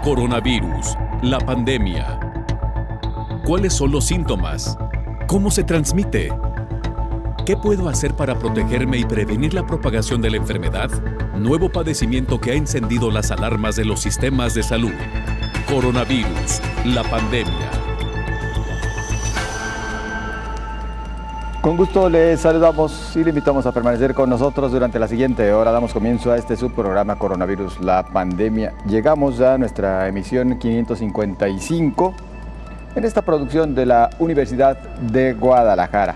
Coronavirus, la pandemia. ¿Cuáles son los síntomas? ¿Cómo se transmite? ¿Qué puedo hacer para protegerme y prevenir la propagación de la enfermedad? Nuevo padecimiento que ha encendido las alarmas de los sistemas de salud. Coronavirus, la pandemia. Con gusto le saludamos y le invitamos a permanecer con nosotros durante la siguiente hora. Damos comienzo a este subprograma Coronavirus, la pandemia. Llegamos a nuestra emisión 555 en esta producción de la Universidad de Guadalajara.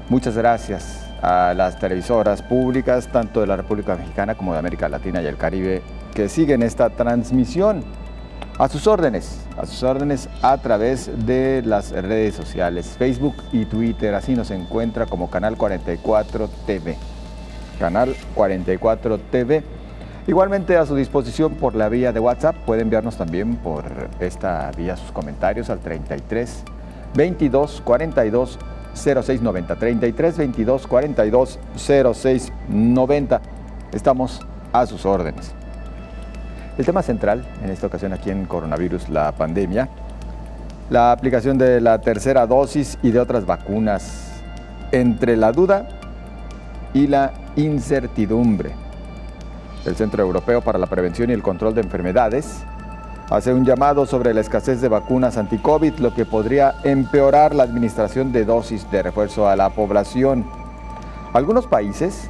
Muchas gracias a las televisoras públicas, tanto de la República Mexicana como de América Latina y el Caribe, que siguen esta transmisión. A sus órdenes a través de las redes sociales, Facebook y Twitter. Así nos encuentra como Canal 44 TV. Canal 44 TV. Igualmente a su disposición por la vía de WhatsApp. Puede enviarnos también por esta vía sus comentarios al 33 22 42 06 90. 33 22 42 06 90. Estamos a sus órdenes. El tema central en esta ocasión aquí en Coronavirus, la pandemia, la aplicación de la tercera dosis y de otras vacunas, entre la duda y la incertidumbre. El Centro Europeo para la Prevención y el Control de Enfermedades hace un llamado sobre la escasez de vacunas anti-COVID, lo que podría empeorar la administración de dosis de refuerzo a la población. Algunos países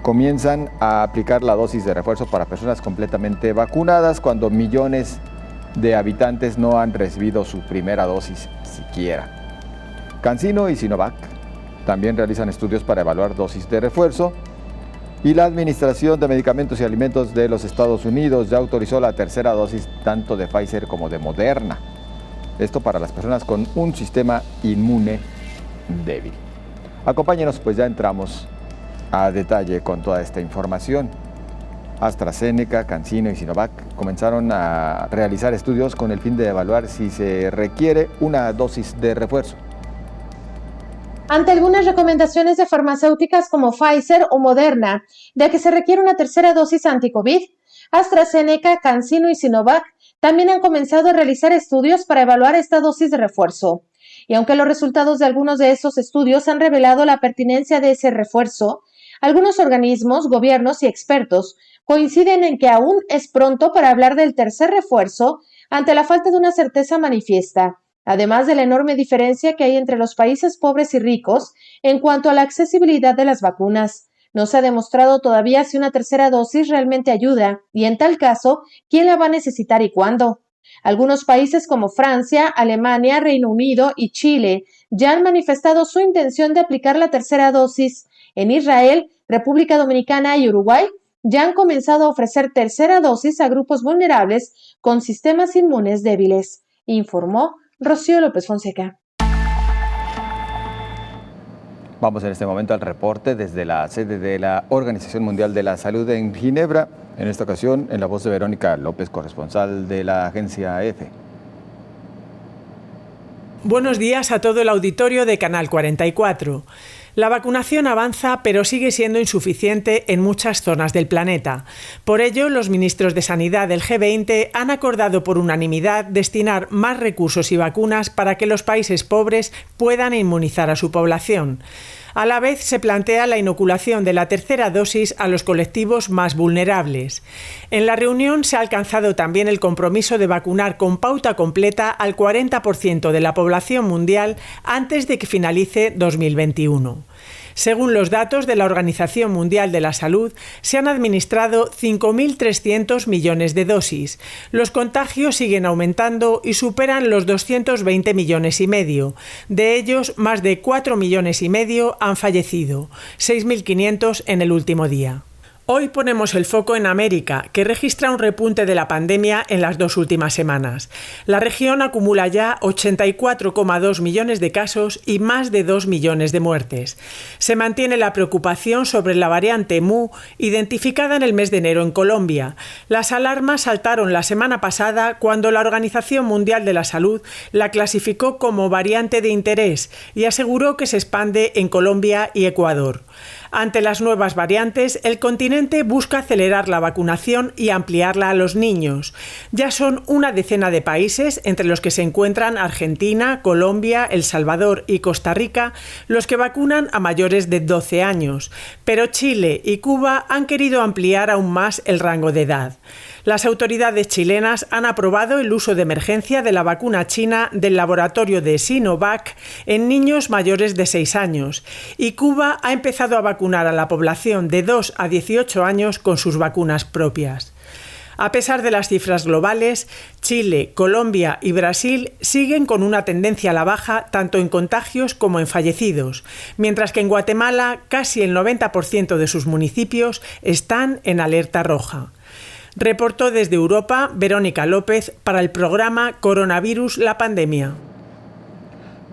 comienzan a aplicar la dosis de refuerzo para personas completamente vacunadas cuando millones de habitantes no han recibido su primera dosis siquiera. CanSino y Sinovac también realizan estudios para evaluar dosis de refuerzo y la Administración de Medicamentos y Alimentos de los Estados Unidos ya autorizó la tercera dosis tanto de Pfizer como de Moderna. Esto para las personas con un sistema inmune débil. Acompáñenos, pues ya entramos a detalle con toda esta información. AstraZeneca, CanSino y Sinovac comenzaron a realizar estudios con el fin de evaluar si se requiere una dosis de refuerzo. Ante algunas recomendaciones de farmacéuticas como Pfizer o Moderna de que se requiere una tercera dosis anti-COVID, AstraZeneca, CanSino y Sinovac también han comenzado a realizar estudios para evaluar esta dosis de refuerzo. Y aunque los resultados de algunos de estos estudios han revelado la pertinencia de ese refuerzo, algunos organismos, gobiernos y expertos coinciden en que aún es pronto para hablar del tercer refuerzo ante la falta de una certeza manifiesta, además de la enorme diferencia que hay entre los países pobres y ricos en cuanto a la accesibilidad de las vacunas. No se ha demostrado todavía si una tercera dosis realmente ayuda y, en tal caso, quién la va a necesitar y cuándo. Algunos países como Francia, Alemania, Reino Unido y Chile ya han manifestado su intención de aplicar la tercera dosis. En Israel, República Dominicana y Uruguay ya han comenzado a ofrecer tercera dosis a grupos vulnerables con sistemas inmunes débiles, informó Rocío López Fonseca. Vamos en este momento al reporte desde la sede de la Organización Mundial de la Salud en Ginebra, en esta ocasión en la voz de Verónica López, corresponsal de la agencia EFE. Buenos días a todo el auditorio de Canal 44. La vacunación avanza, pero sigue siendo insuficiente en muchas zonas del planeta. Por ello, los ministros de Sanidad del G20 han acordado por unanimidad destinar más recursos y vacunas para que los países pobres puedan inmunizar a su población. A la vez, se plantea la inoculación de la tercera dosis a los colectivos más vulnerables. En la reunión se ha alcanzado también el compromiso de vacunar con pauta completa al 40% de la población mundial antes de que finalice 2021. Según los datos de la Organización Mundial de la Salud, se han administrado 5.300 millones de dosis. Los contagios siguen aumentando y superan los 220 millones y medio. De ellos, más de 4 millones y medio han fallecido, 6.500 en el último día. Hoy ponemos el foco en América, que registra un repunte de la pandemia en las 2 últimas semanas. La región acumula ya 84,2 millones de casos y más de 2 millones de muertes. Se mantiene la preocupación sobre la variante Mu, identificada en el mes de enero en Colombia. Las alarmas saltaron la semana pasada cuando la Organización Mundial de la Salud la clasificó como variante de interés y aseguró que se expande en Colombia y Ecuador. Ante las nuevas variantes, el continente busca acelerar la vacunación y ampliarla a los niños. Ya son una decena de países, entre los que se encuentran Argentina, Colombia, El Salvador y Costa Rica, los que vacunan a mayores de 12 años. Pero Chile y Cuba han querido ampliar aún más el rango de edad. Las autoridades chilenas han aprobado el uso de emergencia de la vacuna china del laboratorio de Sinovac en niños mayores de 6 años y Cuba ha empezado a vacunar a la población de 2 a 18 años con sus vacunas propias. A pesar de las cifras globales, Chile, Colombia y Brasil siguen con una tendencia a la baja tanto en contagios como en fallecidos, mientras que en Guatemala casi el 90% de sus municipios están en alerta roja. Reportó desde Europa Verónica López para el programa Coronavirus, la pandemia.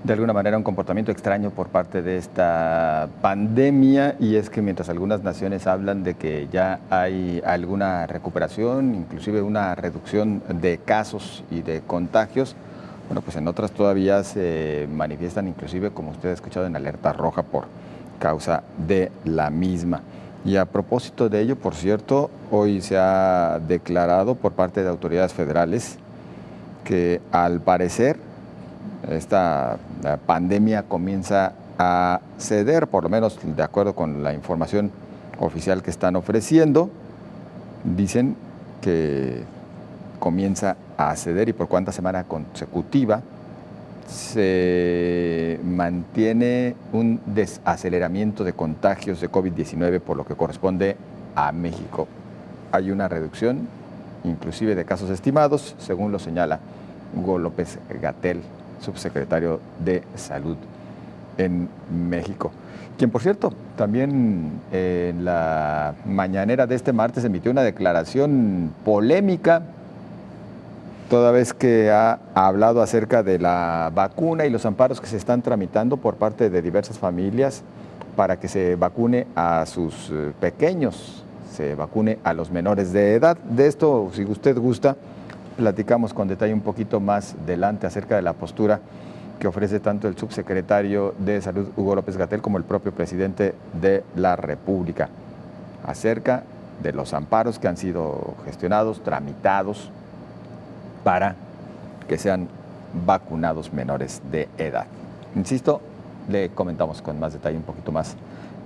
De alguna manera un comportamiento extraño por parte de esta pandemia, y es que mientras algunas naciones hablan de que ya hay alguna recuperación, inclusive una reducción de casos y de contagios, bueno, pues en otras todavía se manifiestan inclusive, como usted ha escuchado, en alerta roja por causa de la misma. Y a propósito de ello, por cierto, hoy se ha declarado por parte de autoridades federales que al parecer esta pandemia comienza a ceder, por lo menos de acuerdo con la información oficial que están ofreciendo. Dicen que comienza a ceder y por cuánta semana consecutiva se mantiene un desaceleramiento de contagios de COVID-19 por lo que corresponde a México. Hay una reducción inclusive de casos estimados, según lo señala Hugo López-Gatell, subsecretario de Salud en México, quien por cierto también en la mañanera de este martes emitió una declaración polémica, toda vez que ha hablado acerca de la vacuna y los amparos que se están tramitando por parte de diversas familias para que se vacune a sus pequeños, se vacune a los menores de edad. De esto, si usted gusta, platicamos con detalle un poquito más adelante acerca de la postura que ofrece tanto el subsecretario de Salud, Hugo López-Gatell, como el propio presidente de la República, acerca de los amparos que han sido gestionados, tramitados, para que sean vacunados menores de edad. Insisto, le comentamos con más detalle un poquito más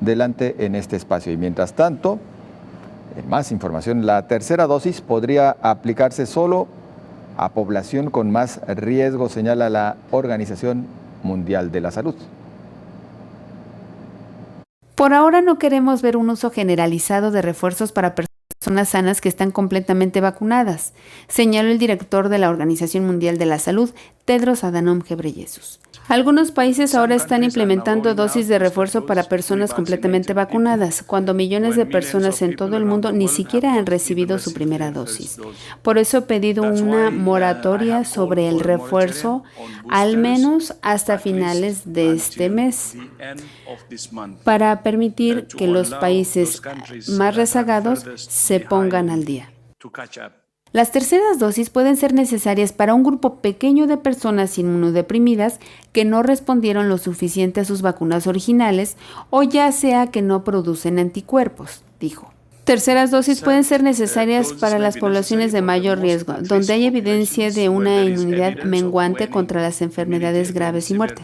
adelante en este espacio. Y mientras tanto, en más información, la tercera dosis podría aplicarse solo a población con más riesgo, señala la Organización Mundial de la Salud. Por ahora no queremos ver un uso generalizado de refuerzos para personas sanas que están completamente vacunadas, señaló el director de la Organización Mundial de la Salud, Tedros Adhanom Ghebreyesus. Algunos países ahora están implementando dosis de refuerzo para personas completamente vacunadas, cuando millones de personas en todo el mundo ni siquiera han recibido su primera dosis. Por eso he pedido una moratoria sobre el refuerzo, al menos hasta finales de este mes, para permitir que los países más rezagados se pongan al día. Las terceras dosis pueden ser necesarias para un grupo pequeño de personas inmunodeprimidas que no respondieron lo suficiente a sus vacunas originales o ya sea que no producen anticuerpos, dijo. Terceras dosis pueden ser necesarias para las poblaciones de mayor riesgo, donde hay evidencia de una inmunidad menguante contra las enfermedades graves y muerte.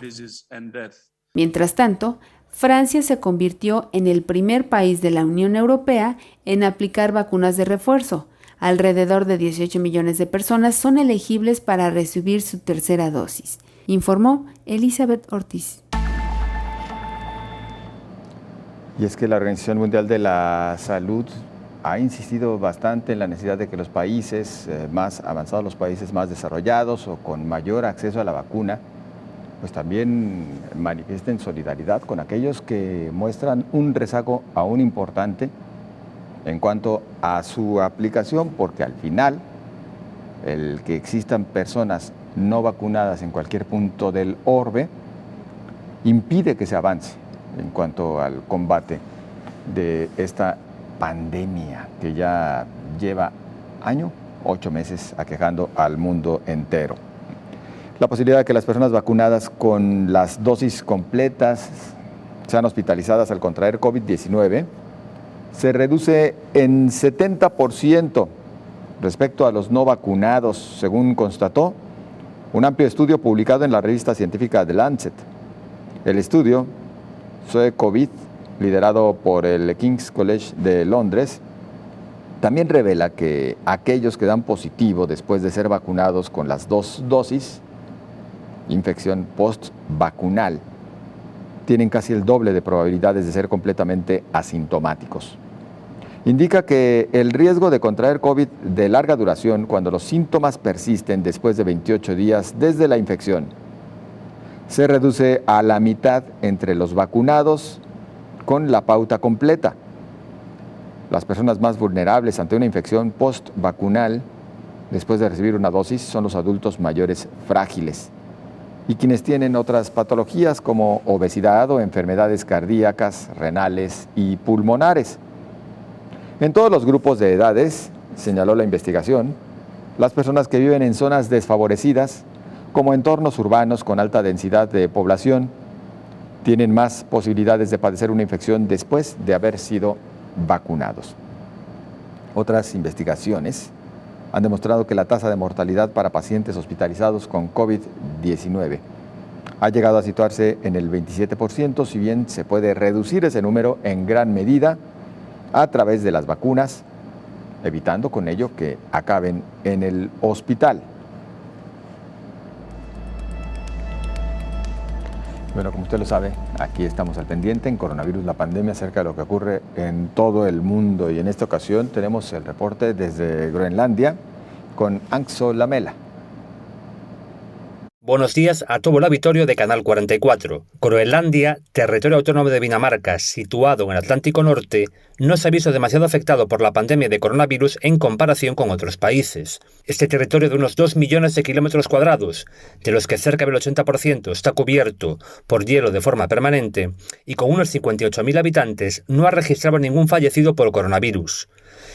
Mientras tanto, Francia se convirtió en el primer país de la Unión Europea en aplicar vacunas de refuerzo. Alrededor de 18 millones de personas son elegibles para recibir su tercera dosis, informó Elizabeth Ortiz. Y es que la Organización Mundial de la Salud ha insistido bastante en la necesidad de que los países más avanzados, los países más desarrollados o con mayor acceso a la vacuna, pues también manifiesten solidaridad con aquellos que muestran un rezago aún importante en cuanto a su aplicación, porque al final el que existan personas no vacunadas en cualquier punto del orbe impide que se avance en cuanto al combate de esta pandemia que ya lleva 8 meses aquejando al mundo entero. La posibilidad de que las personas vacunadas con las dosis completas sean hospitalizadas al contraer COVID-19 se reduce en 70% respecto a los no vacunados, según constató un amplio estudio publicado en la revista científica The Lancet. El estudio, SOE COVID, liderado por el King's College de Londres, también revela que aquellos que dan positivo después de ser vacunados con las 2 dosis, infección post-vacunal, tienen casi el doble de probabilidades de ser completamente asintomáticos. Indica que el riesgo de contraer COVID de larga duración cuando los síntomas persisten después de 28 días desde la infección se reduce a la mitad entre los vacunados con la pauta completa. Las personas más vulnerables ante una infección post-vacunal después de recibir una dosis son los adultos mayores frágiles y quienes tienen otras patologías como obesidad o enfermedades cardíacas, renales y pulmonares. En todos los grupos de edades, señaló la investigación, las personas que viven en zonas desfavorecidas, como entornos urbanos con alta densidad de población, tienen más posibilidades de padecer una infección después de haber sido vacunados. Otras investigaciones han demostrado que la tasa de mortalidad para pacientes hospitalizados con COVID-19 ha llegado a situarse en el 27%, si bien se puede reducir ese número en gran medida a través de las vacunas, evitando con ello que acaben en el hospital. Bueno, como usted lo sabe, aquí estamos al pendiente en Coronavirus, la pandemia, acerca de lo que ocurre en todo el mundo. Y en esta ocasión tenemos el reporte desde Groenlandia con Anxo Lamela. Buenos días a todo el auditorio de Canal 44. Groenlandia, territorio autónomo de Dinamarca, situado en el Atlántico Norte, no se ha visto demasiado afectado por la pandemia de coronavirus en comparación con otros países. Este territorio de unos 2 millones de kilómetros cuadrados, de los que cerca del 80% está cubierto por hielo de forma permanente, y con unos 58.000 habitantes, no ha registrado ningún fallecido por coronavirus.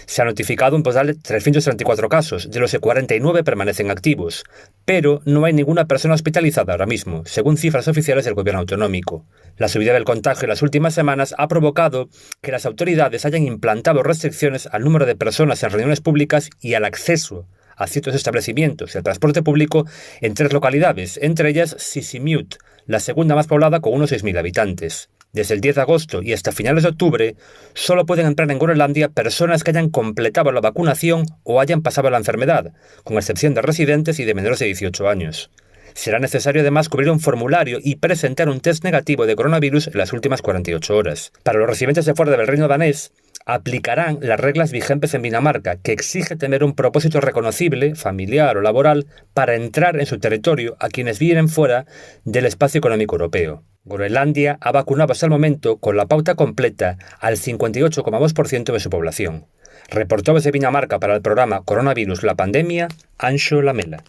Se ha notificado un total de 334 casos, de los que 49 permanecen activos, pero no hay ninguna persona hospitalizada ahora mismo, según cifras oficiales del gobierno autonómico. La subida del contagio en las últimas semanas ha provocado que las autoridades hayan implantado restricciones al número de personas en reuniones públicas y al acceso a ciertos establecimientos y al transporte público en 3 localidades, entre ellas Sisimiut, la segunda más poblada con unos 6.000 habitantes. Desde el 10 de agosto y hasta finales de octubre, solo pueden entrar en Groenlandia personas que hayan completado la vacunación o hayan pasado la enfermedad, con excepción de residentes y de menores de 18 años. Será necesario además cubrir un formulario y presentar un test negativo de coronavirus en las últimas 48 horas. Para los residentes de fuera del reino danés, aplicarán las reglas vigentes en Dinamarca, que exige tener un propósito reconocible, familiar o laboral, para entrar en su territorio a quienes viven fuera del espacio económico europeo. Groenlandia ha vacunado hasta el momento con la pauta completa al 58,2% de su población. Reportó desde Dinamarca para el programa Coronavirus, la pandemia, Anxo Lamela.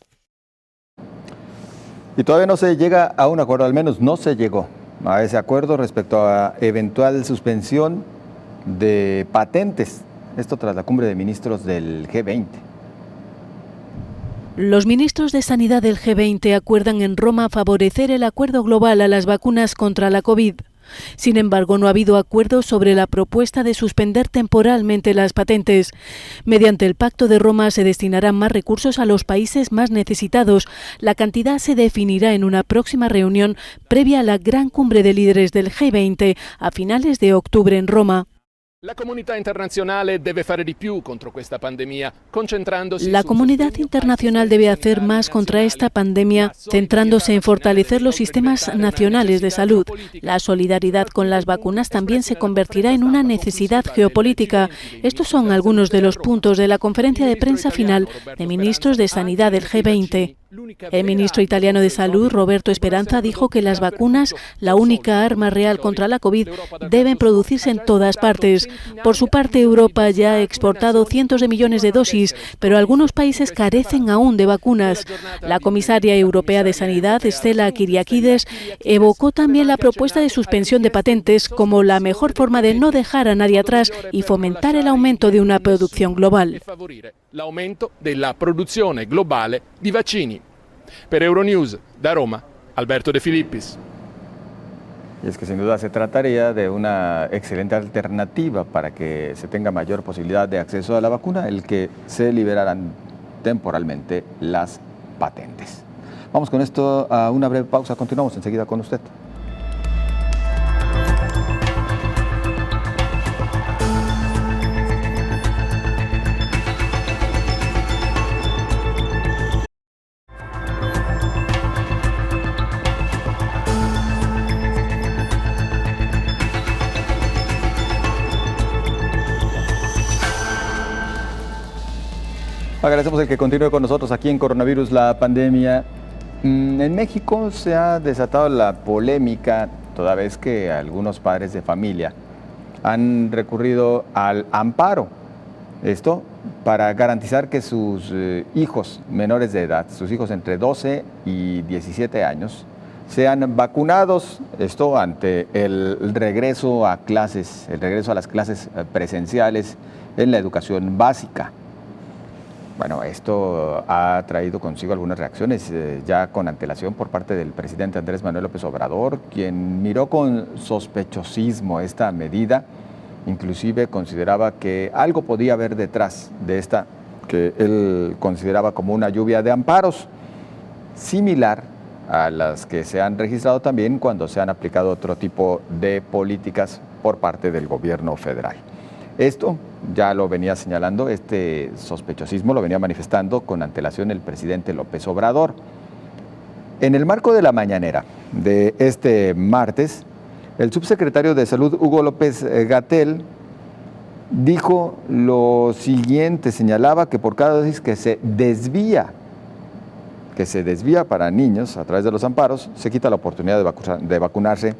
Y todavía no se llega a un acuerdo, al menos no se llegó a ese acuerdo respecto a eventual suspensión de patentes. Esto tras la cumbre de ministros del G20. Los ministros de Sanidad del G20 acuerdan en Roma favorecer el acuerdo global a las vacunas contra la COVID. Sin embargo, no ha habido acuerdo sobre la propuesta de suspender temporalmente las patentes. Mediante el Pacto de Roma se destinarán más recursos a los países más necesitados. La cantidad se definirá en una próxima reunión previa a la gran cumbre de líderes del G20 a finales de octubre en Roma. La comunidad internacional debe hacer más contra esta pandemia, centrándose en fortalecer los sistemas nacionales de salud. La solidaridad con las vacunas también se convertirá en una necesidad geopolítica. Estos son algunos de los puntos de la conferencia de prensa final de ministros de Sanidad del G20. El ministro italiano de Salud, Roberto Speranza, dijo que las vacunas, la única arma real contra la COVID, deben producirse en todas partes. Por su parte, Europa ya ha exportado cientos de millones de dosis, pero algunos países carecen aún de vacunas. La comisaria europea de Sanidad, Stella Kyriakides, evocó también la propuesta de suspensión de patentes como la mejor forma de no dejar a nadie atrás y fomentar el aumento de una producción global. L'aumento della produzione globale di vaccini. Per Euronews, da Roma, Alberto De Filippis. Y es que sin duda se trataría de una excelente alternativa para que se tenga mayor posibilidad de acceso a la vacuna, el que se liberaran temporalmente las patentes. Vamos con esto a una breve pausa, continuamos enseguida con usted. Agradecemos el que continúe con nosotros aquí en Coronavirus, la pandemia. En México se ha desatado la polémica, toda vez que algunos padres de familia han recurrido al amparo. Esto para garantizar que sus hijos menores de edad, sus hijos entre 12 y 17 años, sean vacunados. Esto ante el regreso a clases, el regreso a las clases presenciales en la educación básica. Bueno, esto ha traído consigo algunas reacciones ya con antelación por parte del presidente Andrés Manuel López Obrador, quien miró con sospechosismo esta medida, inclusive consideraba que algo podía haber detrás de esta, que él consideraba como una lluvia de amparos, similar a las que se han registrado también cuando se han aplicado otro tipo de políticas por parte del gobierno federal. Esto ya lo venía señalando, este sospechosismo lo venía manifestando con antelación el presidente López Obrador. En el marco de la mañanera de este martes, el subsecretario de Salud, Hugo López-Gatell, dijo lo siguiente, señalaba que por cada dosis que se desvía para niños a través de los amparos, se quita la oportunidad de vacunarse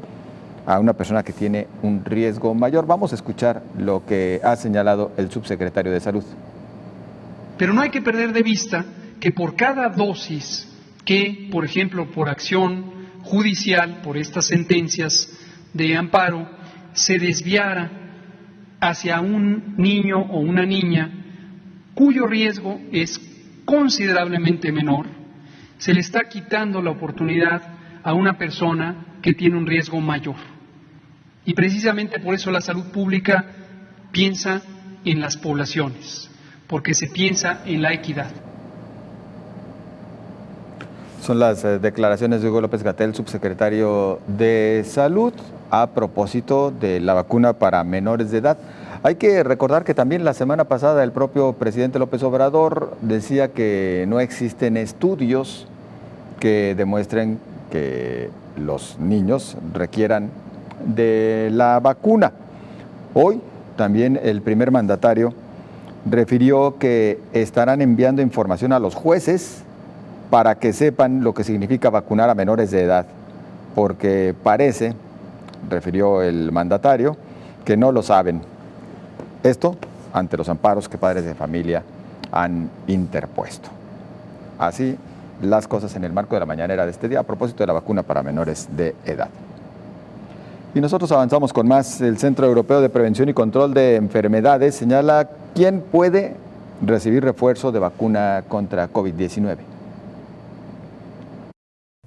a una persona que tiene un riesgo mayor. Vamos a escuchar lo que ha señalado el subsecretario de Salud. Pero no hay que perder de vista que por cada dosis que, por ejemplo, por acción judicial, por estas sentencias de amparo, se desviara hacia un niño o una niña cuyo riesgo es considerablemente menor, se le está quitando la oportunidad a una persona que tiene un riesgo mayor. Y precisamente por eso la salud pública piensa en las poblaciones, porque se piensa en la equidad. Son las declaraciones de Hugo López-Gatell, subsecretario de Salud, a propósito de la vacuna para menores de edad. Hay que recordar que también la semana pasada el propio presidente López Obrador decía que no existen estudios que demuestren que los niños requieran de la vacuna. Hoy también el primer mandatario refirió que estarán enviando información a los jueces para que sepan lo que significa vacunar a menores de edad, porque parece, refirió el mandatario, que no lo saben. Esto ante los amparos que padres de familia han interpuesto. Así las cosas en el marco de la mañanera de este día a propósito de la vacuna para menores de edad. Y nosotros avanzamos con más. El Centro Europeo de Prevención y Control de Enfermedades señala quién puede recibir refuerzo de vacuna contra COVID-19.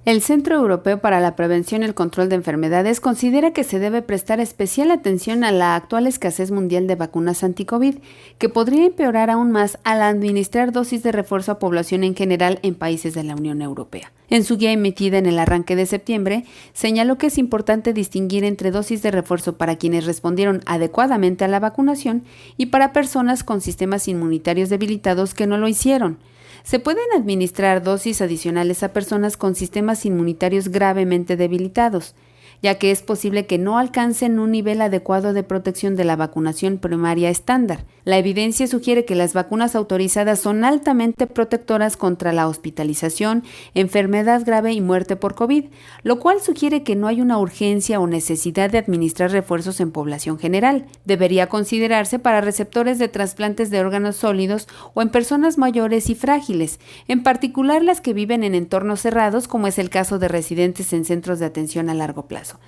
El Centro Europeo para la Prevención y el Control de Enfermedades considera que se debe prestar especial atención a la actual escasez mundial de vacunas anti-COVID, que podría empeorar aún más al administrar dosis de refuerzo a población en general en países de la Unión Europea. En su guía emitida en el arranque de septiembre, señaló que es importante distinguir entre dosis de refuerzo para quienes respondieron adecuadamente a la vacunación y para personas con sistemas inmunitarios debilitados que no lo hicieron. Se pueden administrar dosis adicionales a personas con sistemas inmunitarios gravemente debilitados, ya que es posible que no alcancen un nivel adecuado de protección de la vacunación primaria estándar. La evidencia sugiere que las vacunas autorizadas son altamente protectoras contra la hospitalización, enfermedad grave y muerte por COVID, lo cual sugiere que no hay una urgencia o necesidad de administrar refuerzos en población general. Debería considerarse para receptores de trasplantes de órganos sólidos o en personas mayores y frágiles, en particular las que viven en entornos cerrados, como es el caso de residentes en centros de atención a largo plazo.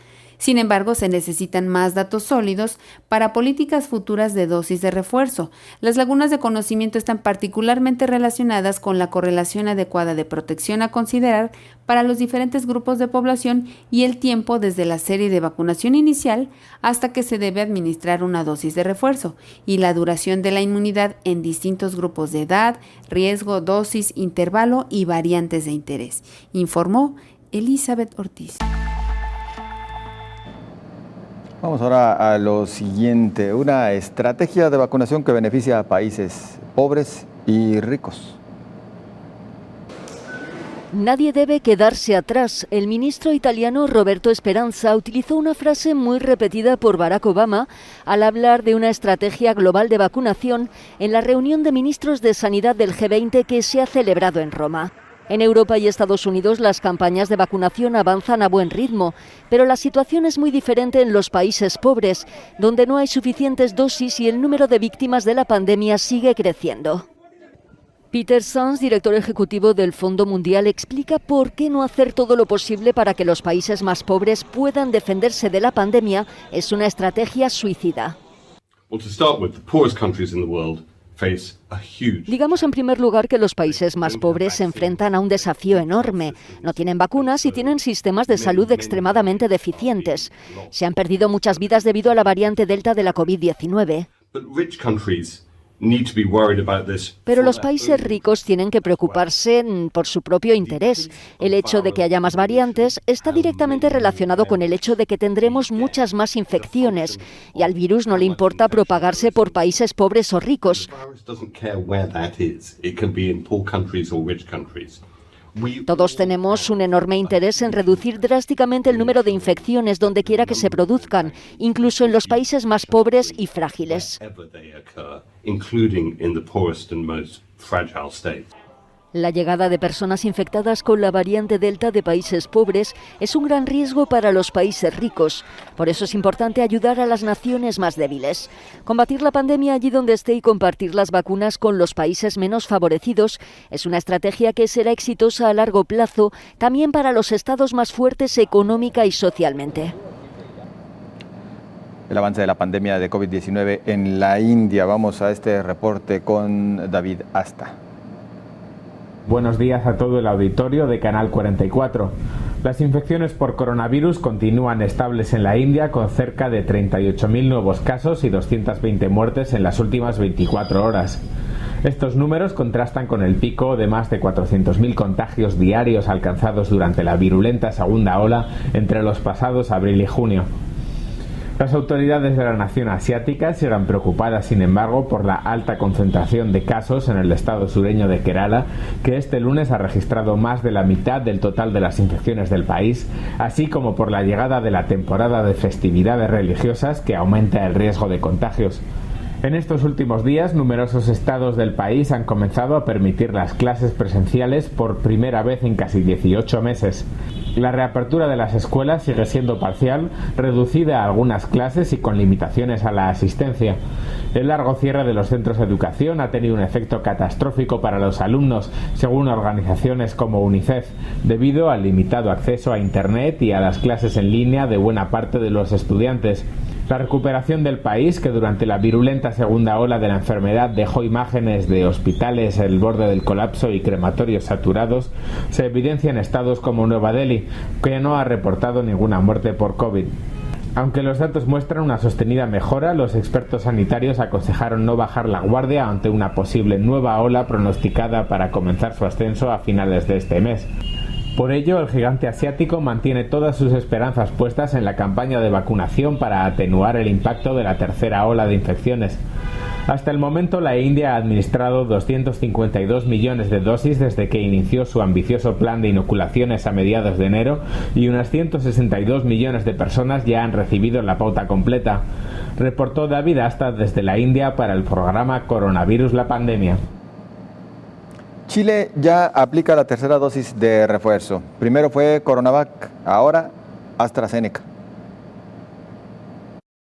Sin embargo, se necesitan más datos sólidos para políticas futuras de dosis de refuerzo. Las lagunas de conocimiento están particularmente relacionadas con la correlación adecuada de protección a considerar para los diferentes grupos de población y el tiempo desde la serie de vacunación inicial hasta que se debe administrar una dosis de refuerzo y la duración de la inmunidad en distintos grupos de edad, riesgo, dosis, intervalo y variantes de interés, informó Elizabeth Ortiz. Vamos ahora a lo siguiente, una estrategia de vacunación que beneficia a países pobres y ricos. Nadie debe quedarse atrás. El ministro italiano Roberto Speranza utilizó una frase muy repetida por Barack Obama al hablar de una estrategia global de vacunación en la reunión de ministros de Sanidad del G20 que se ha celebrado en Roma. En Europa y Estados Unidos las campañas de vacunación avanzan a buen ritmo, pero la situación es muy diferente en los países pobres, donde no hay suficientes dosis y el número de víctimas de la pandemia sigue creciendo. Peter Sanz, director ejecutivo del Fondo Mundial, explica por qué no hacer todo lo posible para que los países más pobres puedan defenderse de la pandemia es una estrategia suicida. Digamos en primer lugar que los países más pobres se enfrentan a un desafío enorme. No tienen vacunas y tienen sistemas de salud extremadamente deficientes. Se han perdido muchas vidas debido a la variante Delta de la COVID-19. Pero los países ricos tienen que preocuparse por su propio interés. El hecho de que haya más variantes está directamente relacionado con el hecho de que tendremos muchas más infecciones y al virus no le importa propagarse por países pobres o ricos. Todos tenemos un enorme interés en reducir drásticamente el número de infecciones donde quiera que se produzcan, incluso en los países más pobres y frágiles. La llegada de personas infectadas con la variante Delta de países pobres es un gran riesgo para los países ricos. Por eso es importante ayudar a las naciones más débiles. Combatir la pandemia allí donde esté y compartir las vacunas con los países menos favorecidos es una estrategia que será exitosa a largo plazo, también para los estados más fuertes económica y socialmente. El avance de la pandemia de COVID-19 en la India. Vamos a este reporte con David Asta. Buenos días a todo el auditorio de Canal 44. Las infecciones por coronavirus continúan estables en la India con cerca de 38.000 nuevos casos y 220 muertes en las últimas 24 horas. Estos números contrastan con el pico de más de 400.000 contagios diarios alcanzados durante la virulenta segunda ola entre los pasados abril y junio. Las autoridades de la nación asiática siguen preocupadas, sin embargo, por la alta concentración de casos en el estado sureño de Kerala, que este lunes ha registrado más de la mitad del total de las infecciones del país, así como por la llegada de la temporada de festividades religiosas que aumenta el riesgo de contagios. En estos últimos días, numerosos estados del país han comenzado a permitir las clases presenciales por primera vez en casi 18 meses. La reapertura de las escuelas sigue siendo parcial, reducida a algunas clases y con limitaciones a la asistencia. El largo cierre de los centros de educación ha tenido un efecto catastrófico para los alumnos, según organizaciones como UNICEF, debido al limitado acceso a Internet y a las clases en línea de buena parte de los estudiantes. La recuperación del país, que durante la virulenta segunda ola de la enfermedad dejó imágenes de hospitales al borde del colapso y crematorios saturados, se evidencia en estados como Nueva Delhi, que no ha reportado ninguna muerte por COVID. Aunque los datos muestran una sostenida mejora, los expertos sanitarios aconsejaron no bajar la guardia ante una posible nueva ola pronosticada para comenzar su ascenso a finales de este mes. Por ello, el gigante asiático mantiene todas sus esperanzas puestas en la campaña de vacunación para atenuar el impacto de la tercera ola de infecciones. Hasta el momento, la India ha administrado 252 millones de dosis desde que inició su ambicioso plan de inoculaciones a mediados de enero y unas 162 millones de personas ya han recibido la pauta completa. Reportó David Asta desde la India para el programa Coronavirus la Pandemia. Chile ya aplica la tercera dosis de refuerzo. Primero fue Coronavac, ahora AstraZeneca.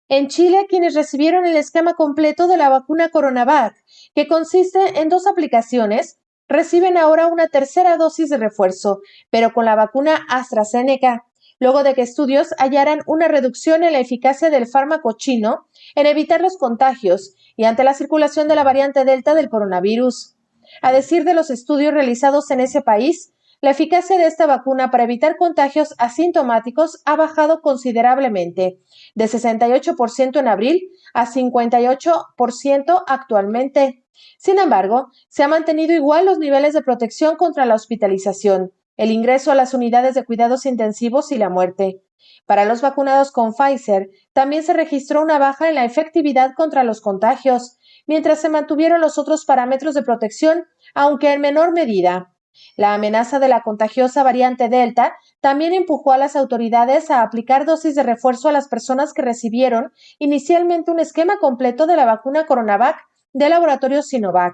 En Chile, quienes recibieron el esquema completo de la vacuna Coronavac, que consiste en 2 aplicaciones, reciben ahora una tercera dosis de refuerzo, pero con la vacuna AstraZeneca. luego de que estudios hallaran una reducción en la eficacia del fármaco chino en evitar los contagios y ante la circulación de la variante Delta del coronavirus. A decir de los estudios realizados en ese país, la eficacia de esta vacuna para evitar contagios asintomáticos ha bajado considerablemente, de 68% en abril a 58% actualmente. Sin embargo, se han mantenido igual los niveles de protección contra la hospitalización, el ingreso a las unidades de cuidados intensivos y la muerte. Para los vacunados con Pfizer, también se registró una baja en la efectividad contra los contagios, mientras se mantuvieron los otros parámetros de protección, aunque en menor medida. La amenaza de la contagiosa variante Delta también empujó a las autoridades a aplicar dosis de refuerzo a las personas que recibieron inicialmente un esquema completo de la vacuna CoronaVac del laboratorio Sinovac.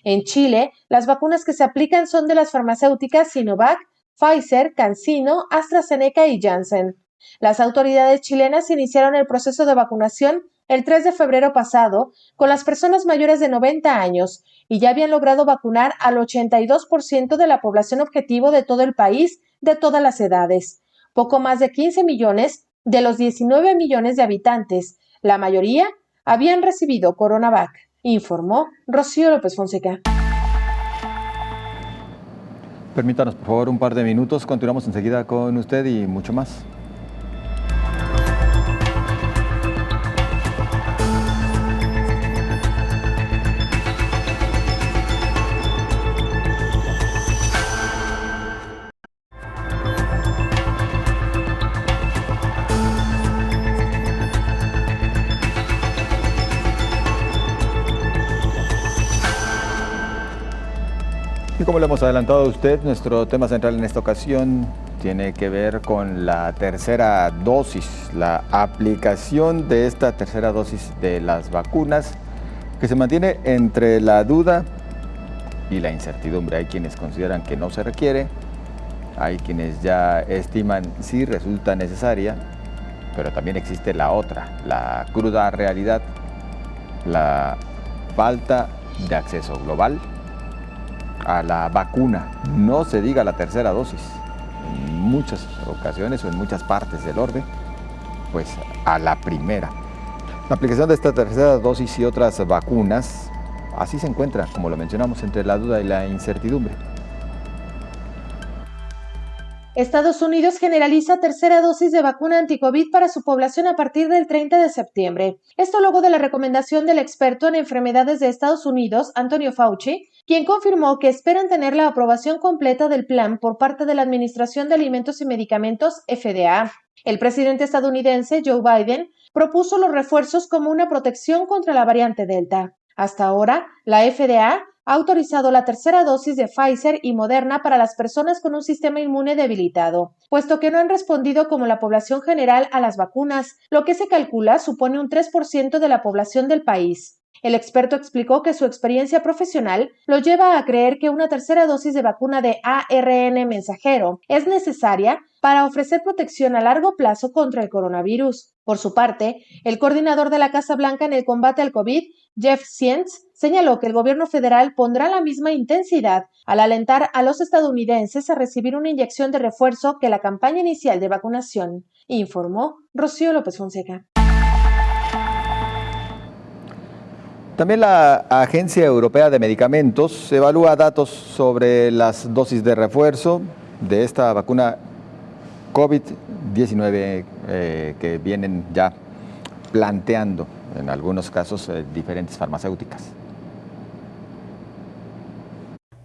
En Chile, las vacunas que se aplican son de las farmacéuticas Sinovac, Pfizer, CanSino, AstraZeneca y Janssen. Las autoridades chilenas iniciaron el proceso de vacunación el 3 de febrero pasado con las personas mayores de 90 años y ya habían logrado vacunar al 82% de la población objetivo de todo el país de todas las edades. Poco más de 15 millones de los 19 millones de habitantes, la mayoría, habían recibido CoronaVac, informó Rocío López Fonseca. Permítanos, por favor, un par de minutos. Continuamos enseguida con usted y mucho más. Y como le hemos adelantado a usted, nuestro tema central en esta ocasión tiene que ver con la tercera dosis, la aplicación de esta tercera dosis de las vacunas, que se mantiene entre la duda y la incertidumbre. Hay quienes consideran que no se requiere, hay quienes ya estiman si resulta necesaria, pero también existe la otra, la cruda realidad, la falta de acceso global a la vacuna, no se diga la tercera dosis, en muchas ocasiones o en muchas partes del orbe, pues a la primera. La aplicación de esta tercera dosis y otras vacunas, así se encuentra, como lo mencionamos, entre la duda y la incertidumbre. Estados Unidos generaliza tercera dosis de vacuna anti-COVID para su población a partir del 30 de septiembre. Esto luego de la recomendación del experto en enfermedades de Estados Unidos, Antonio Fauci, quien confirmó que esperan tener la aprobación completa del plan por parte de la Administración de Alimentos y Medicamentos, FDA. El presidente estadounidense, Joe Biden, propuso los refuerzos como una protección contra la variante Delta. Hasta ahora, la FDA ha autorizado la tercera dosis de Pfizer y Moderna para las personas con un sistema inmune debilitado, puesto que no han respondido como la población general a las vacunas, lo que se calcula supone un 3% de la población del país. El experto explicó que su experiencia profesional lo lleva a creer que una tercera dosis de vacuna de ARN mensajero es necesaria para ofrecer protección a largo plazo contra el coronavirus. Por su parte, el coordinador de la Casa Blanca en el combate al COVID, Jeff Zients, señaló que el gobierno federal pondrá la misma intensidad al alentar a los estadounidenses a recibir una inyección de refuerzo que la campaña inicial de vacunación, informó Rocío López Fonseca. También la Agencia Europea de Medicamentos evalúa datos sobre las dosis de refuerzo de esta vacuna COVID-19 que vienen ya planteando en algunos casos diferentes farmacéuticas.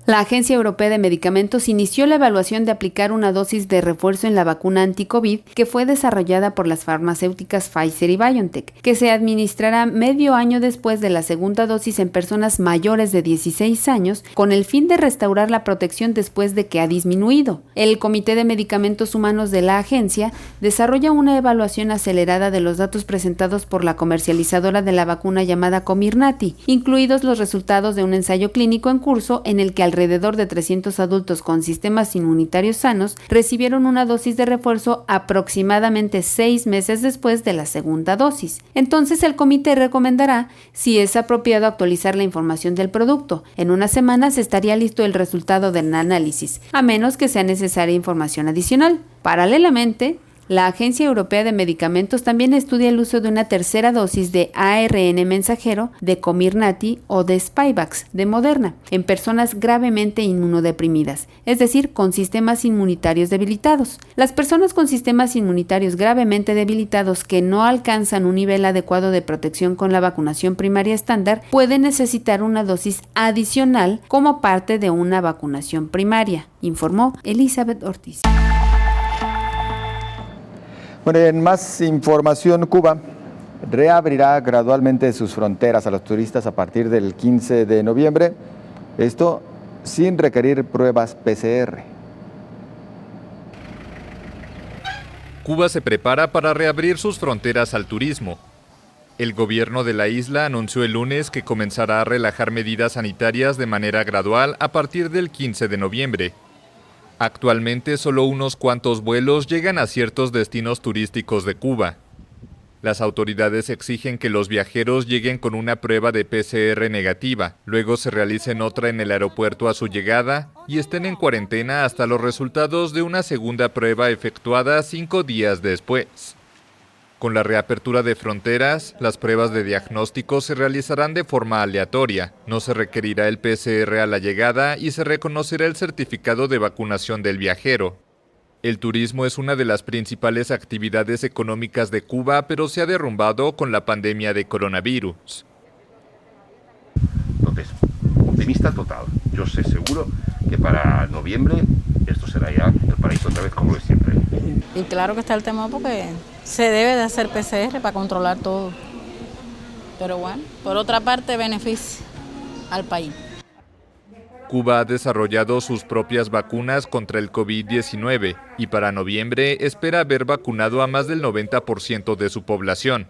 La Agencia Europea de Medicamentos inició la evaluación de aplicar una dosis de refuerzo en la vacuna anti-COVID que fue desarrollada por las farmacéuticas Pfizer y BioNTech, que se administrará medio año después de la segunda dosis en personas mayores de 16 años, con el fin de restaurar la protección después de que ha disminuido. El Comité de Medicamentos Humanos de la agencia desarrolla una evaluación acelerada de los datos presentados por la comercializadora de la vacuna llamada Comirnaty, incluidos los resultados de un ensayo clínico en curso en el que alrededor de 300 adultos con sistemas inmunitarios sanos recibieron una dosis de refuerzo aproximadamente 6 meses después de la segunda dosis. Entonces el comité recomendará si es apropiado actualizar la información del producto. En unas semanas estaría listo el resultado del análisis, a menos que sea necesaria información adicional. Paralelamente, La Agencia Europea de Medicamentos también estudia el uso de una tercera dosis de ARN mensajero de Comirnaty o de Spikevax de Moderna en personas gravemente inmunodeprimidas, es decir, con sistemas inmunitarios debilitados. Las personas con sistemas inmunitarios gravemente debilitados que no alcanzan un nivel adecuado de protección con la vacunación primaria estándar pueden necesitar una dosis adicional como parte de una vacunación primaria, informó Elizabeth Ortiz. Bueno, en más información, Cuba reabrirá gradualmente sus fronteras a los turistas a partir del 15 de noviembre, esto sin requerir pruebas PCR. Cuba se prepara para reabrir sus fronteras al turismo. El gobierno de la isla anunció el lunes que comenzará a relajar medidas sanitarias de manera gradual a partir del 15 de noviembre. Actualmente solo unos cuantos vuelos llegan a ciertos destinos turísticos de Cuba. Las autoridades exigen que los viajeros lleguen con una prueba de PCR negativa, luego se realicen otra en el aeropuerto a su llegada y estén en cuarentena hasta los resultados de una segunda prueba efectuada 5 días después. Con la reapertura de fronteras, las pruebas de diagnóstico se realizarán de forma aleatoria, no se requerirá el PCR a la llegada y se reconocerá el certificado de vacunación del viajero. El turismo es una de las principales actividades económicas de Cuba, pero se ha derrumbado con la pandemia de coronavirus. Entonces, optimista total. Yo sé seguro que para noviembre esto será ya el paraíso otra vez como es siempre. Y claro que está el tema porque se debe de hacer PCR para controlar todo. Pero bueno, por otra parte beneficia al país. Cuba ha desarrollado sus propias vacunas contra el COVID-19 y para noviembre espera haber vacunado a más del 90% de su población.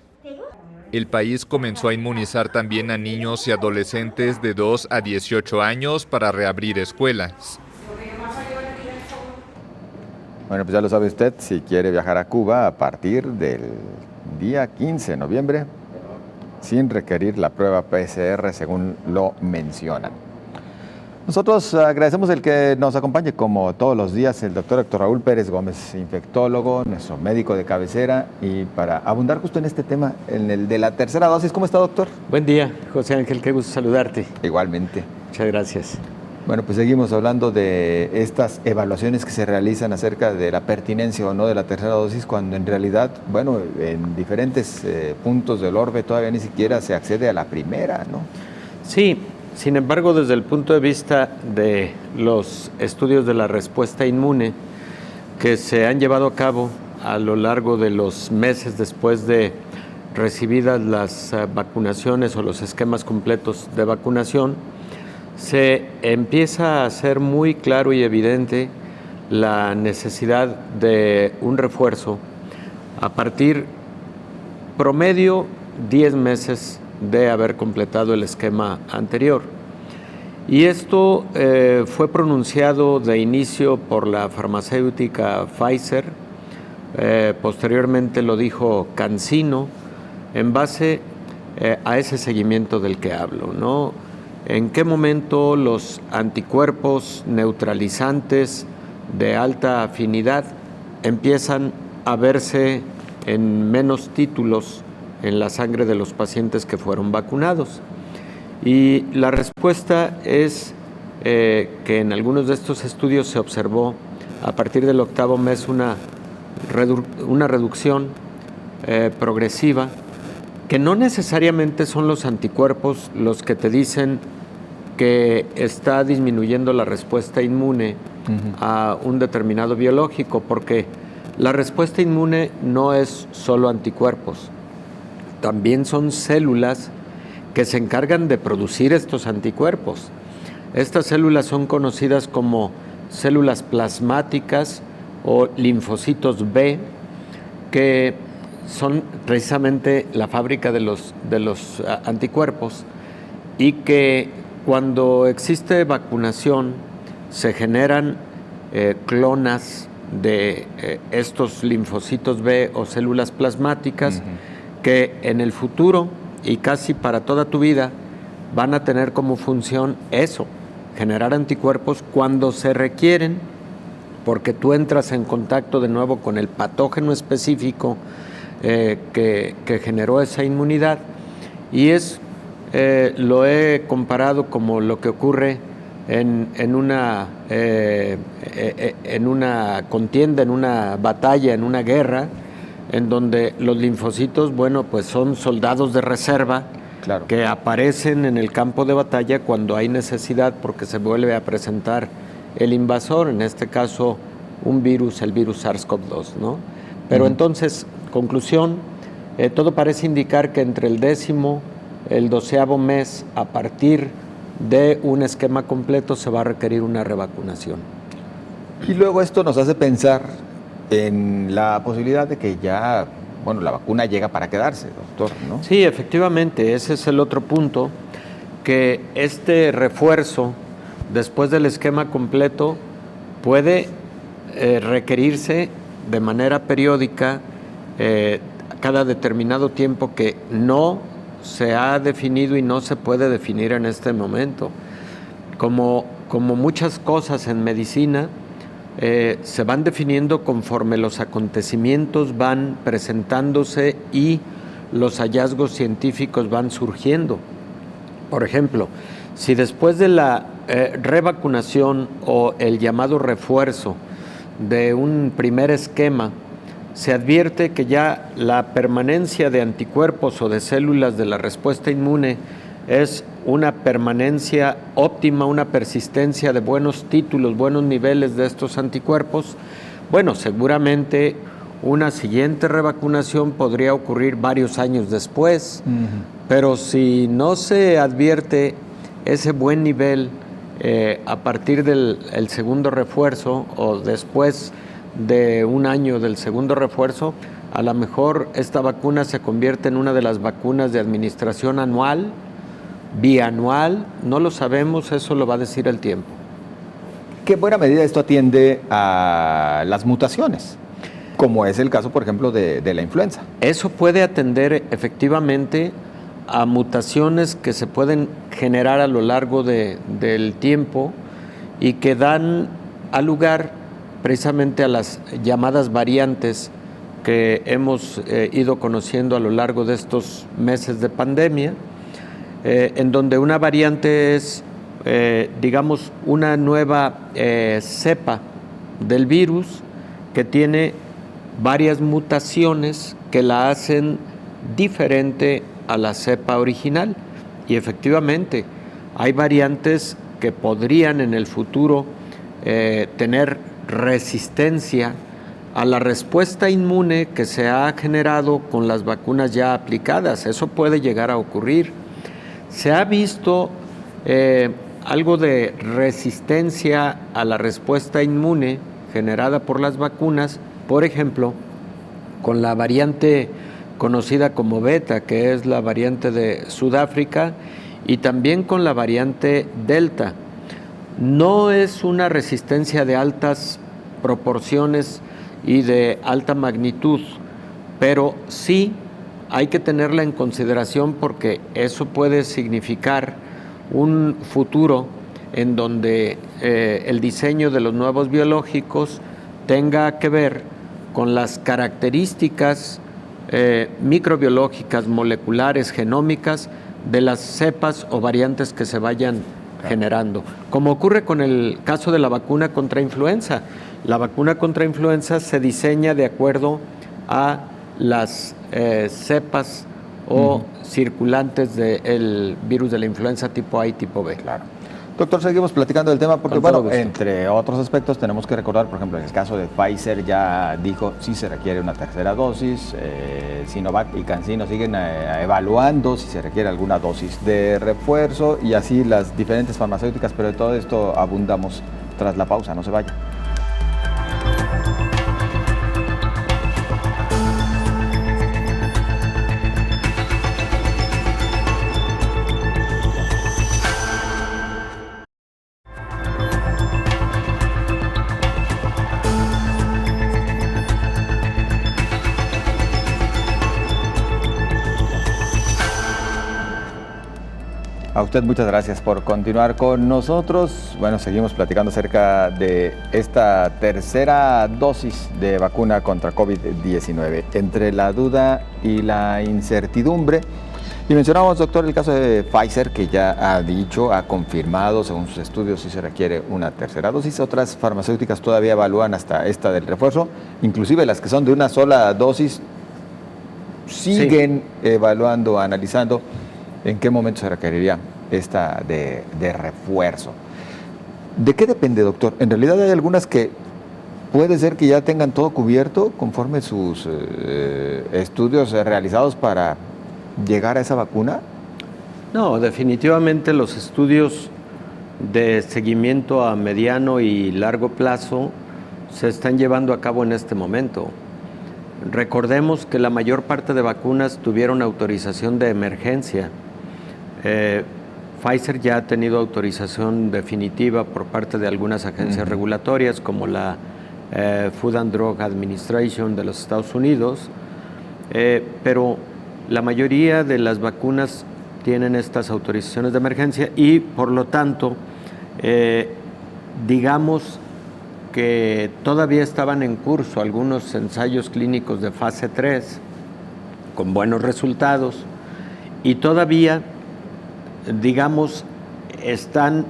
El país comenzó a inmunizar también a niños y adolescentes de 2 a 18 años para reabrir escuelas. Bueno, pues ya lo sabe usted, si quiere viajar a Cuba a partir del día 15 de noviembre, sin requerir la prueba PCR, según lo mencionan. Nosotros agradecemos el que nos acompañe como todos los días el doctor Héctor Raúl Pérez Gómez, infectólogo, nuestro médico de cabecera, y para abundar justo en este tema, en el de la tercera dosis. ¿Cómo está, doctor? Buen día, José Ángel, qué gusto saludarte. Igualmente. Muchas gracias. Bueno, pues seguimos hablando de estas evaluaciones que se realizan acerca de la pertinencia o no de la tercera dosis, cuando en realidad, bueno, en diferentes puntos del orbe todavía ni siquiera se accede a la primera, ¿no? Sí. Sin embargo, desde el punto de vista de los estudios de la respuesta inmune que se han llevado a cabo a lo largo de los meses después de recibidas las vacunaciones o los esquemas completos de vacunación, se empieza a hacer muy claro y evidente la necesidad de un refuerzo a partir promedio 10 meses de haber completado el esquema anterior. Y esto fue pronunciado de inicio por la farmacéutica Pfizer, posteriormente lo dijo CanSino, en base a ese seguimiento del que hablo, ¿no? ¿En qué momento los anticuerpos neutralizantes de alta afinidad empiezan a verse en menos títulos en la sangre de los pacientes que fueron vacunados? Y la respuesta es que en algunos de estos estudios se observó a partir del 8º mes una reducción progresiva, que no necesariamente son los anticuerpos los que te dicen que está disminuyendo la respuesta inmune a un determinado biológico, porque la respuesta inmune no es solo anticuerpos. También son células que se encargan de producir estos anticuerpos. Estas células son conocidas como células plasmáticas o linfocitos B, que son precisamente la fábrica de los anticuerpos, y que cuando existe vacunación se generan clonas de estos linfocitos B o células plasmáticas que en el futuro y casi para toda tu vida van a tener como función eso, generar anticuerpos cuando se requieren porque tú entras en contacto de nuevo con el patógeno específico que generó esa inmunidad, y lo he comparado como lo que ocurre en una contienda, en una batalla, en una guerra, en donde los linfocitos, bueno, pues son soldados de reserva, claro, que aparecen en el campo de batalla cuando hay necesidad, porque se vuelve a presentar el invasor, en este caso un virus, el virus SARS-CoV-2, ¿no? Pero entonces, conclusión, todo parece indicar que entre el 10º, el 12º mes, a partir de un esquema completo, se va a requerir una revacunación. Y luego esto nos hace pensar en la posibilidad de que ya, bueno, la vacuna llega para quedarse, doctor, ¿no? Sí, efectivamente, ese es el otro punto, que este refuerzo, después del esquema completo, puede requerirse de manera periódica, cada determinado tiempo, que no se ha definido y no se puede definir en este momento. Como muchas cosas en medicina, se van definiendo conforme los acontecimientos van presentándose y los hallazgos científicos van surgiendo. Por ejemplo, si después de la revacunación o el llamado refuerzo de un primer esquema se advierte que ya la permanencia de anticuerpos o de células de la respuesta inmune es una permanencia óptima, una persistencia de buenos títulos, buenos niveles de estos anticuerpos, bueno, seguramente una siguiente revacunación podría ocurrir varios años después, pero si no se advierte ese buen nivel a partir del segundo refuerzo o después de un año del segundo refuerzo, a lo mejor esta vacuna se convierte en una de las vacunas de administración anual, bianual, no lo sabemos, eso lo va a decir el tiempo. ¿Qué buena medida esto atiende a las mutaciones? Como es el caso, por ejemplo, de la influenza. Eso puede atender efectivamente a mutaciones que se pueden generar a lo largo del tiempo y que dan a lugar precisamente a las llamadas variantes que hemos ido conociendo a lo largo de estos meses de pandemia, en donde una variante es, digamos, una nueva cepa del virus que tiene varias mutaciones que la hacen diferente a la cepa original. Y efectivamente, hay variantes que podrían en el futuro tener resistencia a la respuesta inmune que se ha generado con las vacunas ya aplicadas. Eso puede llegar a ocurrir. Se ha visto algo de resistencia a la respuesta inmune generada por las vacunas, por ejemplo, con la variante conocida como Beta, que es la variante de Sudáfrica, y también con la variante Delta. No es una resistencia de altas proporciones y de alta magnitud, pero sí hay que tenerla en consideración porque eso puede significar un futuro en donde el diseño de los nuevos biológicos tenga que ver con las características microbiológicas, moleculares, genómicas de las cepas o variantes que se vayan generando. Como ocurre con el caso de la vacuna contra influenza. La vacuna contra influenza se diseña de acuerdo a las cepas o circulantes del virus de la influenza tipo A y tipo B. Claro. Doctor, seguimos platicando del tema porque, bueno, entre otros aspectos tenemos que recordar, por ejemplo, en el caso de Pfizer ya dijo si se requiere una tercera dosis, Sinovac y CanSino siguen evaluando si se requiere alguna dosis de refuerzo y así las diferentes farmacéuticas, pero de todo esto abundamos tras la pausa, no se vaya. A usted muchas gracias por continuar con nosotros. Bueno, seguimos platicando acerca de esta tercera dosis de vacuna contra COVID-19. Entre la duda y la incertidumbre, y mencionamos, doctor, el caso de Pfizer, que ya ha confirmado, según sus estudios, si se requiere una tercera dosis. Otras farmacéuticas todavía evalúan hasta esta del refuerzo. Inclusive las que son de una sola dosis siguen evaluando, analizando en qué momento se requeriría esta de refuerzo. ¿De qué depende, doctor? En realidad hay algunas que puede ser que ya tengan todo cubierto conforme sus estudios realizados para llegar a esa vacuna. No, definitivamente los estudios de seguimiento a mediano y largo plazo se están llevando a cabo en este momento. Recordemos que la mayor parte de vacunas tuvieron autorización de emergencia. Pfizer ya ha tenido autorización definitiva por parte de algunas agencias regulatorias, como la Food and Drug Administration de los Estados Unidos, pero la mayoría de las vacunas tienen estas autorizaciones de emergencia y, por lo tanto, digamos que todavía estaban en curso algunos ensayos clínicos de fase 3 con buenos resultados y todavía, digamos, están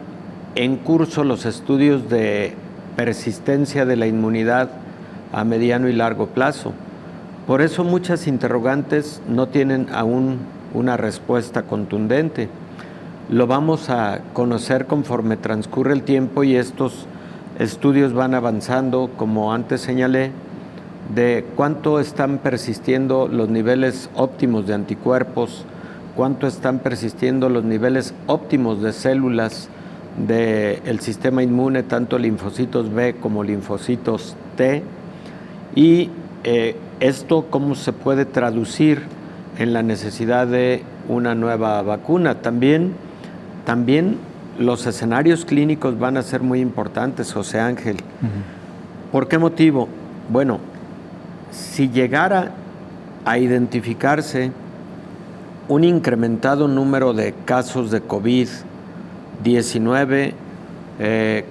en curso los estudios de persistencia de la inmunidad a mediano y largo plazo. Por eso muchas interrogantes no tienen aún una respuesta contundente. Lo vamos a conocer conforme transcurre el tiempo y estos estudios van avanzando, como antes señalé, de cuánto están persistiendo los niveles óptimos de anticuerpos, cuánto están persistiendo los niveles óptimos de células del sistema inmune, tanto linfocitos B como linfocitos T, y esto cómo se puede traducir en la necesidad de una nueva vacuna. También los escenarios clínicos van a ser muy importantes, José Ángel. ¿Por qué motivo? Bueno, si llegara a identificarse un incrementado número de casos de COVID-19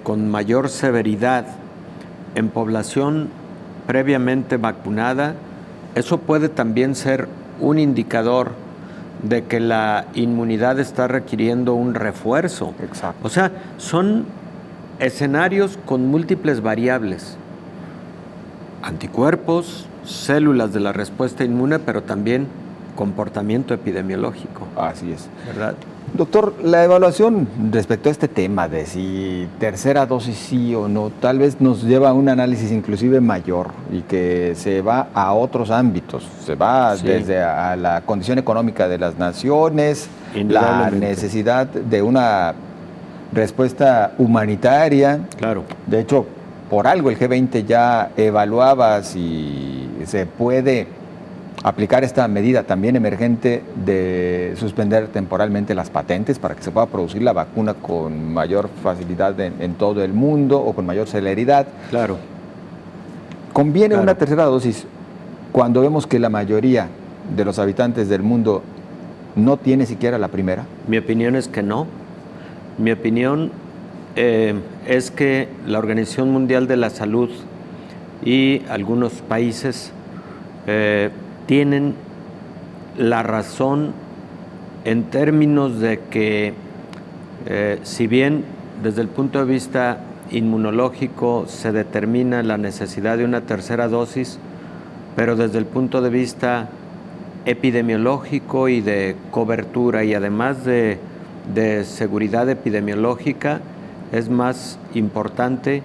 con mayor severidad en población previamente vacunada, eso puede también ser un indicador de que la inmunidad está requiriendo un refuerzo. Exacto. O sea, son escenarios con múltiples variables. Anticuerpos, células de la respuesta inmune, pero también comportamiento epidemiológico. Así es. ¿Verdad? Doctor, la evaluación respecto a este tema de si tercera dosis sí o no, tal vez nos lleva a un análisis inclusive mayor y que se va a otros ámbitos, se va desde a la condición económica de las naciones, la necesidad de una respuesta humanitaria. Claro. De hecho, por algo el G20 ya evaluaba si se puede aplicar esta medida también emergente de suspender temporalmente las patentes para que se pueda producir la vacuna con mayor facilidad en todo el mundo o con mayor celeridad. Claro. ¿Conviene una tercera dosis cuando vemos que la mayoría de los habitantes del mundo no tiene siquiera la primera? Mi opinión es que no. Mi opinión es que la Organización Mundial de la Salud y algunos países tienen la razón en términos de que si bien desde el punto de vista inmunológico se determina la necesidad de una tercera dosis, pero desde el punto de vista epidemiológico y de cobertura y además de seguridad epidemiológica, es más importante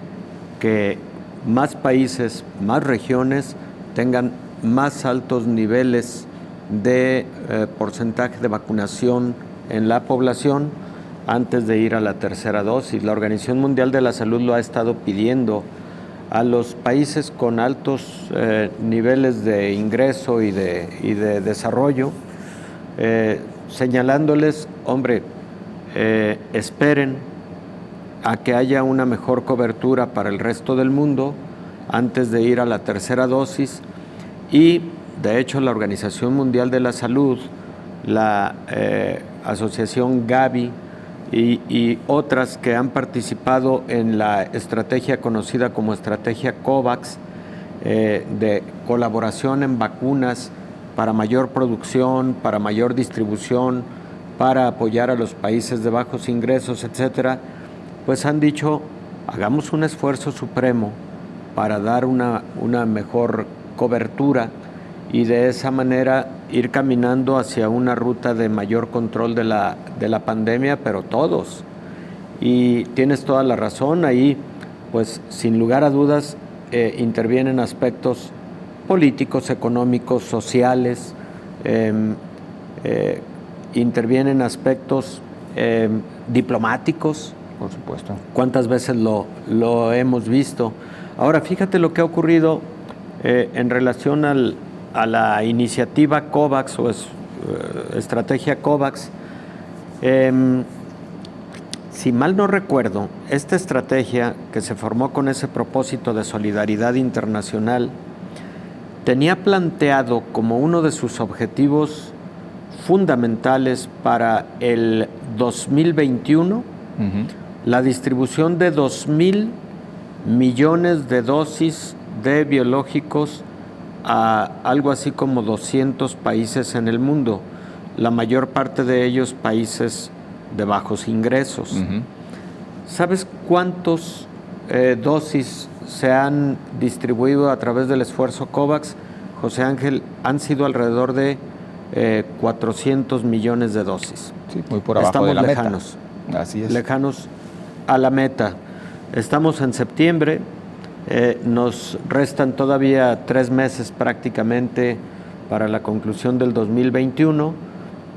que más países, más regiones tengan más altos niveles de porcentaje de vacunación en la población antes de ir a la tercera dosis. La Organización Mundial de la Salud lo ha estado pidiendo a los países con altos niveles de ingreso y de desarrollo, señalándoles, hombre, esperen a que haya una mejor cobertura para el resto del mundo antes de ir a la tercera dosis. Y, de hecho, la Organización Mundial de la Salud, la Asociación Gavi y otras que han participado en la estrategia conocida como estrategia COVAX, de colaboración en vacunas para mayor producción, para mayor distribución, para apoyar a los países de bajos ingresos, etcétera, pues han dicho, hagamos un esfuerzo supremo para dar una mejor cobertura y de esa manera ir caminando hacia una ruta de mayor control de la pandemia, pero todos. Y tienes toda la razón, ahí pues sin lugar a dudas intervienen aspectos políticos, económicos, sociales, intervienen aspectos diplomáticos. Por supuesto. ¿Cuántas veces lo hemos visto? Ahora, fíjate lo que ha ocurrido en relación a la iniciativa COVAX o estrategia COVAX. Si mal no recuerdo, esta estrategia que se formó con ese propósito de solidaridad internacional tenía planteado como uno de sus objetivos fundamentales para el 2021 la distribución de 2,000 millones de dosis de biológicos a algo así como 200 países en el mundo, la mayor parte de ellos países de bajos ingresos. ¿Sabes cuántos dosis se han distribuido a través del esfuerzo COVAX? José Ángel, han sido alrededor de 400 millones de dosis. Sí, muy por abajo de la lejanos, meta. Así es. Lejanos a la meta. Estamos en septiembre, nos restan todavía 3 meses prácticamente para la conclusión del 2021,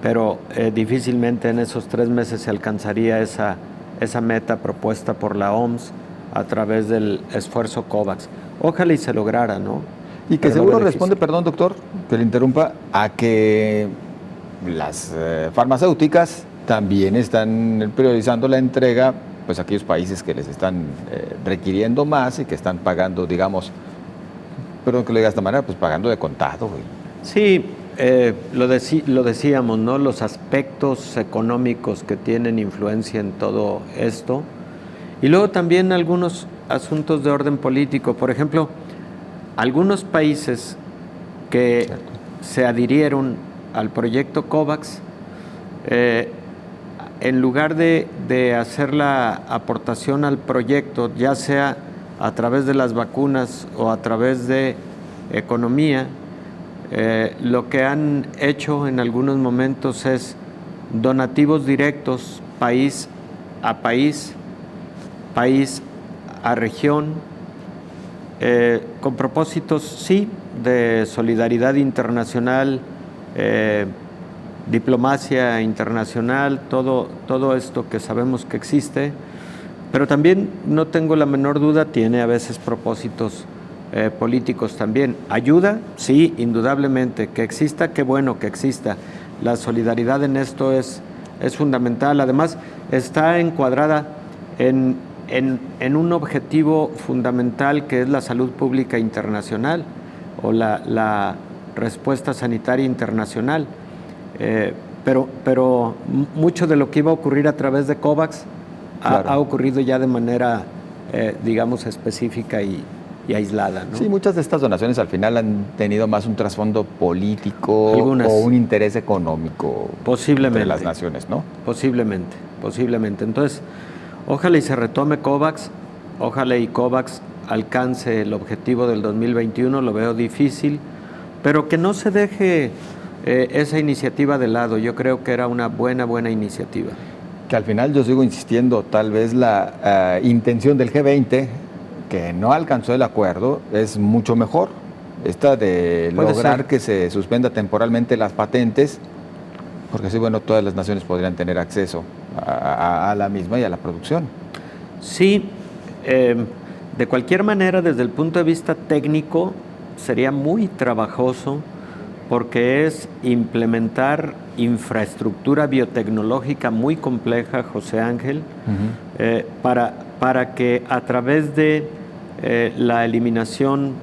pero difícilmente en esos 3 meses se alcanzaría esa meta propuesta por la OMS a través del esfuerzo COVAX. Ojalá y se lograra, ¿no? Y que seguro responde, perdón doctor, que le interrumpa, a que las farmacéuticas también están priorizando la entrega pues a aquellos países que les están requiriendo más y que están pagando, digamos, perdón que lo diga de esta manera, pues pagando de contado. Güey. Sí, lo decíamos, ¿no? Los aspectos económicos que tienen influencia en todo esto. Y luego también algunos asuntos de orden político. Por ejemplo, algunos países que se adhirieron al proyecto COVAX, en lugar de hacer la aportación al proyecto, ya sea a través de las vacunas o a través de economía, lo que han hecho en algunos momentos es donativos directos, país a país, país a región, con propósitos, sí, de solidaridad internacional, diplomacia internacional, todo esto que sabemos que existe, pero también no tengo la menor duda, tiene a veces propósitos políticos también. ¿Ayuda? Sí, indudablemente. Que exista, qué bueno que exista. La solidaridad en esto es fundamental. Además, está encuadrada en un objetivo fundamental que es la salud pública internacional o la respuesta sanitaria internacional. Pero mucho de lo que iba a ocurrir a través de COVAX ha ocurrido ya de manera, digamos, específica y aislada, ¿no? Sí, muchas de estas donaciones al final han tenido más un trasfondo político Algunas. O un interés económico posiblemente entre las naciones, ¿no? Posiblemente. Entonces, ojalá y se retome COVAX, ojalá y COVAX alcance el objetivo del 2021, lo veo difícil, pero que no se deje esa iniciativa de lado. Yo creo que era una buena iniciativa. Que al final yo sigo insistiendo, tal vez la intención del G20, que no alcanzó el acuerdo, es mucho mejor. Esta de lograr que se suspenda temporalmente las patentes, porque así, bueno, todas las naciones podrían tener acceso a la misma y a la producción. Sí, de cualquier manera, desde el punto de vista técnico, sería muy trabajoso porque es implementar infraestructura biotecnológica muy compleja, José Ángel, para que a través de la eliminación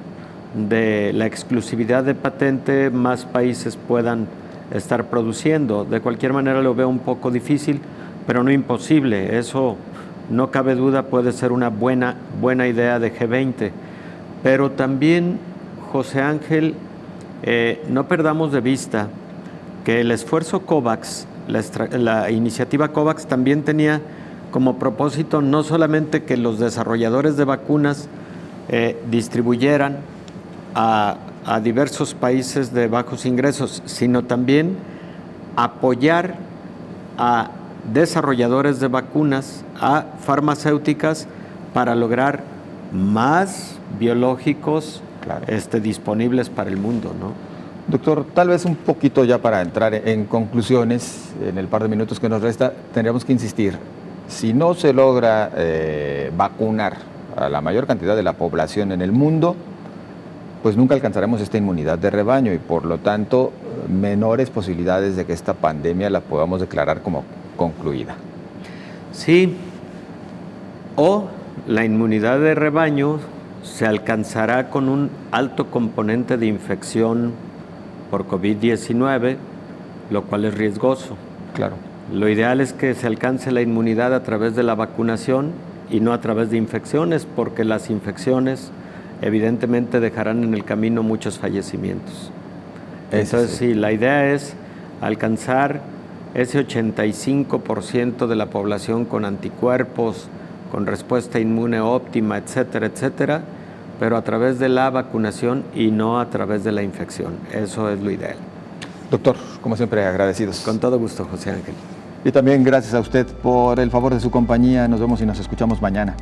de la exclusividad de patente más países puedan estar produciendo. De cualquier manera lo veo un poco difícil, pero no imposible. Eso, no cabe duda, puede ser una buena idea de G20. Pero también, José Ángel, no perdamos de vista que el esfuerzo COVAX, la iniciativa COVAX también tenía como propósito no solamente que los desarrolladores de vacunas distribuyeran a diversos países de bajos ingresos, sino también apoyar a desarrolladores de vacunas, a farmacéuticas, para lograr más biológicos disponibles para el mundo, ¿no? Doctor, tal vez un poquito ya para entrar en conclusiones, en el par de minutos que nos resta, tendríamos que insistir. Si no se logra vacunar a la mayor cantidad de la población en el mundo, pues nunca alcanzaremos esta inmunidad de rebaño y por lo tanto menores posibilidades de que esta pandemia la podamos declarar como concluida. Sí, o la inmunidad de rebaño se alcanzará con un alto componente de infección por COVID-19, lo cual es riesgoso. Claro. Lo ideal es que se alcance la inmunidad a través de la vacunación y no a través de infecciones, porque las infecciones evidentemente dejarán en el camino muchos fallecimientos. Entonces, sí, la idea es alcanzar ese 85% de la población con anticuerpos, con respuesta inmune óptima, etcétera, etcétera, pero a través de la vacunación y no a través de la infección. Eso es lo ideal. Doctor, como siempre, agradecidos. Con todo gusto, José Ángel. Y también gracias a usted por el favor de su compañía. Nos vemos y nos escuchamos mañana.